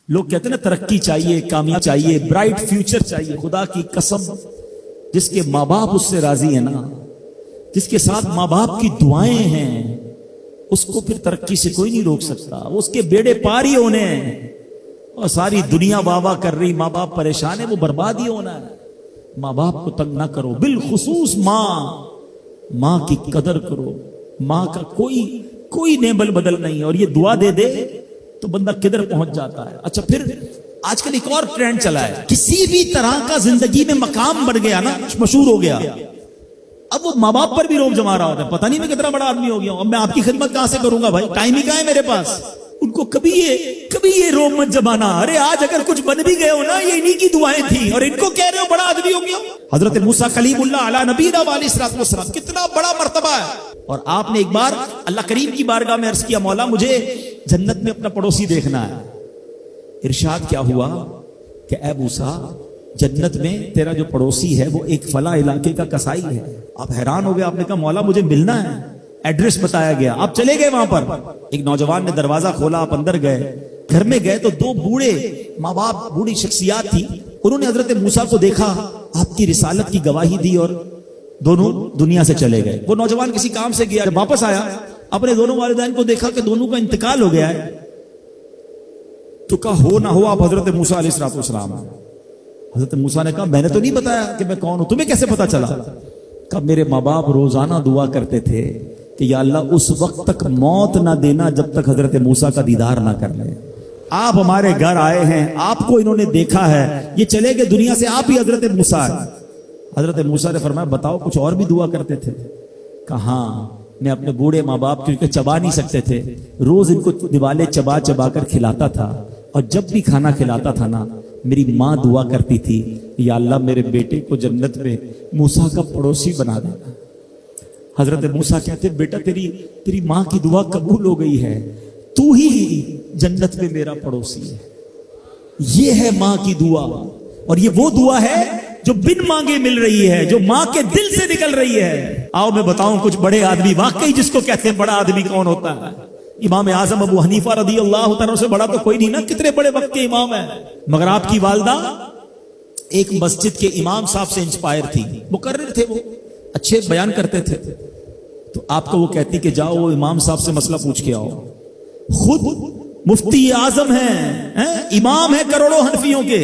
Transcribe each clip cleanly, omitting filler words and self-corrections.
لوگ کہتے ہیں نا ترقی چاہیے، کامیاب چاہیے، برائٹ فیوچر چاہیے. خدا کی قسم جس کے ماں باپ اس سے راضی ہیں نا، جس کے ساتھ ماں باپ کی دعائیں ہیں، اس کو پھر ترقی سے کوئی نہیں روک سکتا. اس کے بیڑے پار ہی ہونے ہیں. اور ساری دنیا واہ واہ کر رہی، ماں باپ پریشان ہے، وہ برباد ہی ہونا ہے. ماں باپ کو تنگ نہ کرو، بالخصوص ماں کی قدر کرو. ماں کا کوئی نیبل بدل نہیں ہے. اور یہ دعا دے دے تو بندہ کدھر پہنچ جاتا ہے. اچھا پھر آج کل ایک اور ٹرینڈ چلا ہے، کسی بھی طرح کا زندگی میں مقام بڑھ گیا نا، مشہور ہو گیا، اب وہ ماں باپ پر بھی روب جما رہا ہوتا ہے. پتہ نہیں میں کتنا بڑا آدمی ہو گیا ہوں، اب میں آپ کی خدمت کہاں سے کروں گا بھائی، ٹائم ہی کہاں ہے میرے پاس. ان کو کبھی یہ روب مت جمانا. ارے آج اگر کچھ بن بھی گئے ہو نا، یہ انہی کی دعائیں تھیں، اور ان کو کہہ رہے ہو بڑا آدمی ہو گیا. حضرت موسیٰ کلیم اللہ علی نبینا علیہ الصلوۃ والسلام، کتنا بڑا مرتبہ ہے. اور آپ نے ایک بار اللہ کریم کی بارگاہ میں عرض کیا، مولا مجھے جنت میں اپنا پڑوسی دیکھنا ہے. ارشاد کیا ہوا کہ اے موسیٰ، جنت میں تیرا جو پڑوسی ہے وہ ایک فلاں علاقے کا کسائی ہے. آپ حیران ہو گئے، آپ نے کہا مولا مجھے ملنا ہے. ایڈریس بتایا گیا، آپ چلے گئے وہاں پر. ایک نوجوان نے دروازہ کھولا، آپ اندر گئے. گھر میں گئے تو دو بوڑھے ماں باپ، بوڑھی شخصیات تھی. انہوں نے حضرت موسیٰ کو دیکھا، آپ کی رسالت کی گواہی دی، اور دونوں دنیا سے چلے گئے. وہ نوجوان کسی کام سے گیا، جب واپس آیا اپنے دونوں والدین کو دیکھا کہ دونوں کا انتقال ہو گیا ہے. تو کہا ہو نہ ہو آپ حضرت موسیٰ علیہ السلام. حضرت موسیٰ نے کہا میں نے تو نہیں بتایا کہ میں کون ہوں، تمہیں کیسے پتا چلا؟ کہا میرے ماں باپ روزانہ دعا کرتے تھے کہ یا اللہ اس وقت تک موت نہ دینا جب تک حضرت موسیٰ کا دیدار نہ کر لیں. آپ ہمارے گھر آئے ہیں، آپ کو انہوں نے دیکھا ہے، یہ چلے گئے دنیا سے، آپ ہی حضرت موسیٰ. حضرت موسیٰ نے فرمایا بتاؤ کچھ اور بھی دعا کرتے تھے؟ کہا ہاں، میں اپنے بوڑھے ماں باپ کیونکہ چبا نہیں سکتے تھے، روز ان کو دیوالے چبا چبا کر کھلاتا تھا. اور جب بھی کھانا کھلاتا تھا نا، میری ماں دعا کرتی تھی یا اللہ میرے بیٹے کو جنت میں موسیٰ کا پڑوسی بنا دینا. حضرت موسیٰ کہتے بیٹا تیری ماں کی دعا قبول ہو گئی ہے، تو ہی جنت میں میرا پڑوسی ہے. یہ ہے ماں کی دعا، اور یہ وہ دعا ہے جو بن مانگے مل رہی ہے، جو ماں کے دل سے نکل رہی ہے. آؤ میں بتاؤں کچھ بڑے آدمی، واقعی جس کو کہتے ہیں بڑا آدمی کون ہوتا ہے. امام اعظم ابو حنیفہ رضی اللہ تعالیٰ سے بڑا تو کوئی نہیں نا، کتنے بڑے وقت کے امام ہیں. مگر آپ کی والدہ ایک مسجد کے امام صاحب سے انسپائر تھی، مقرر تھے، وہ اچھے بیان کرتے تھے. تو آپ کو وہ کہتی کہ جاؤ وہ امام صاحب سے مسئلہ پوچھ کے آؤ. خود مفتی اعظم ہیں، امام ہیں کروڑوں حنفیوں کے.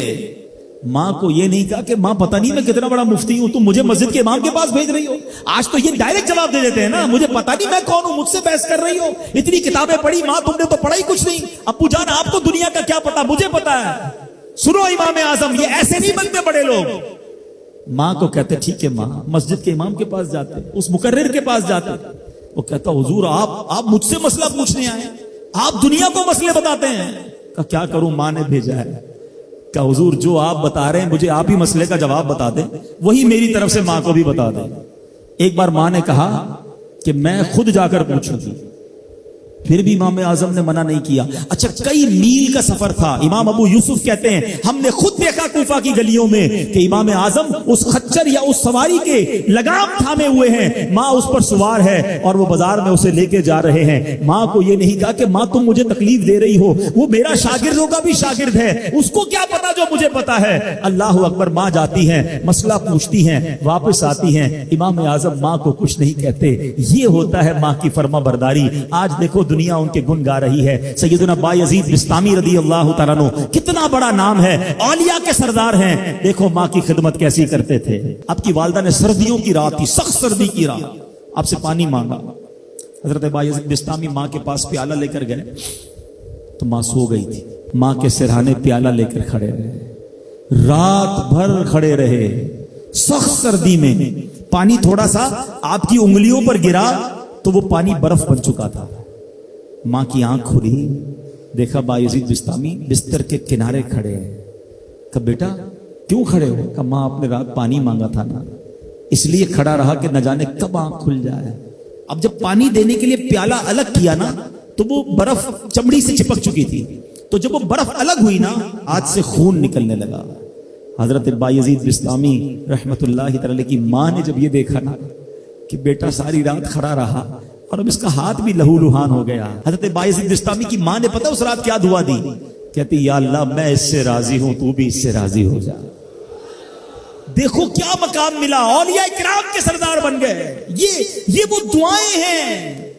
ماں کو یہ نہیں کہا کہ ماں پتہ نہیں میں کتنا بڑا مفتی ہوں، تم مجھے مسجد کے امام کے پاس بھیج رہی ہو. آج تو یہ ڈائریکٹ جواب دے دیتے ہیں نا، مجھے پتہ نہیں میں کون ہوں، مجھ سے بحث کر رہی ہو، اتنی کتابیں پڑھی ماں، تم نے تو پڑھا ہی کچھ نہیں. ابو جان آپ کو دنیا کا کیا پتا، مجھے پتا ہے. سنو امام اعظم، یہ ایسے نہیں بنتے بڑے لوگ. ماں کو کہتے ٹھیک ہے ماں، مسجد کے امام کے پاس جاتے، اس مقرر کے پاس جاتے. وہ کہتا حضور آپ مجھ سے مسئلہ پوچھنے آئے، آپ دنیا کو مسئلے بتاتے ہیں. کہ کیا کروں، ماں نے بھیجا ہے. کہ حضور جو آپ بتا رہے ہیں مجھے آپ ہی مسئلے کا جواب بتا دیں، وہی میری طرف سے ماں کو بھی بتا دیں. ایک بار ماں نے کہا کہ میں خود جا کر پوچھوں گی، پھر بھی امام اعظم نے منع نہیں کیا. اچھا کئی میل کا سفر تھا. امام ابو یوسف کہتے ہیں ہم نے خود دیکھا کوفہ کی گلیوں میں کہ امام اعظم اس خچر یا اس سواری کے لگام تھامے ہوئے ہیں، ماں اس پر سوار ہے اور وہ بازار میں اسے لے کے جا رہے ہیں. ماں کو یہ نہیں کہا کہ ماں تم مجھے تکلیف دے رہی ہو، وہ میرا شاگردوں کا بھی شاگرد ہے، اس کو کیا پتا جو مجھے پتا ہے. اللہ اکبر. ماں جاتی ہیں، مسئلہ پوچھتی ہیں، واپس آتی ہیں. امام اعظم ماں کو کچھ نہیں کہتے. یہ ہوتا ہے ماں کی فرما برداری. آج دیکھو دنیا ان کے گن گا رہی ہے. سیدنا بایزید بستامی رضی اللہ تعالیٰ عنہ، کتنا بڑا نام ہے، اولیاء کے سردار ہیں. دیکھو ماں کی خدمت کیسی کرتے تھے. آپ کی والدہ نے سردیوں کی رات تھی، سخت سردی کی رات، آپ سے پانی مانگا. حضرت بایزید بستامی ماں کے پاس پیالہ لے کر گئے تو ماں سو گئی تھی. ماں کے سرہانے پیالہ لے کر کھڑے رہے، رات بھر کھڑے رہے سخت سردی میں. پانی تھوڑا سا آپ کی انگلیوں پر گرا تو وہ پانی برف بن چکا تھا. ماں کی آنکھ کھلی، دیکھا بایزید بستامی بستر کے کنارے کھڑے ہیں. کہا بیٹا کیوں کھڑے ہو؟ کہا ماں آپ نے رات پانی مانگا تھا نا، اس لیے کھڑا رہا کہ نہ جانے کب آنکھ کھل جائے. اب جب پانی دینے کے لیے پیالہ الگ کیا نا تو وہ برف چمڑی سے چپک چکی تھی، تو جب وہ برف الگ ہوئی نا ہاتھ سے خون نکلنے لگا. حضرت بایزید بستامی رحمت اللہ تعالی کی ماں نے جب یہ دیکھا نا کہ بیٹا ساری رات کھڑا رہا اور اب اس کا ہاتھ بھی لہو لہان ہو گیا. حضرت بایزید بستامی کی ماں نے پتہ اس رات کیا دعا دی؟ کہتی یا اللہ میں اس سے راضی ہوں، تو بھی اس سے راضی ہو جا۔ دیکھو کیا مقام ملا، اولیاء کرام کے سردار بن گئے۔ یہ وہ دعائیں ہیں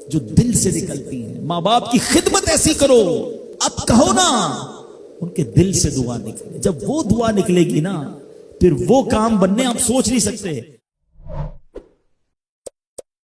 جو دل سے نکلتی ہیں۔ ماں باپ کی خدمت ایسی کرو، اب کہو نا ان کے دل سے دعا نکلے۔ جب وہ دعا نکلے گی نا، پھر وہ کام بننے آپ سوچ نہیں سکتے۔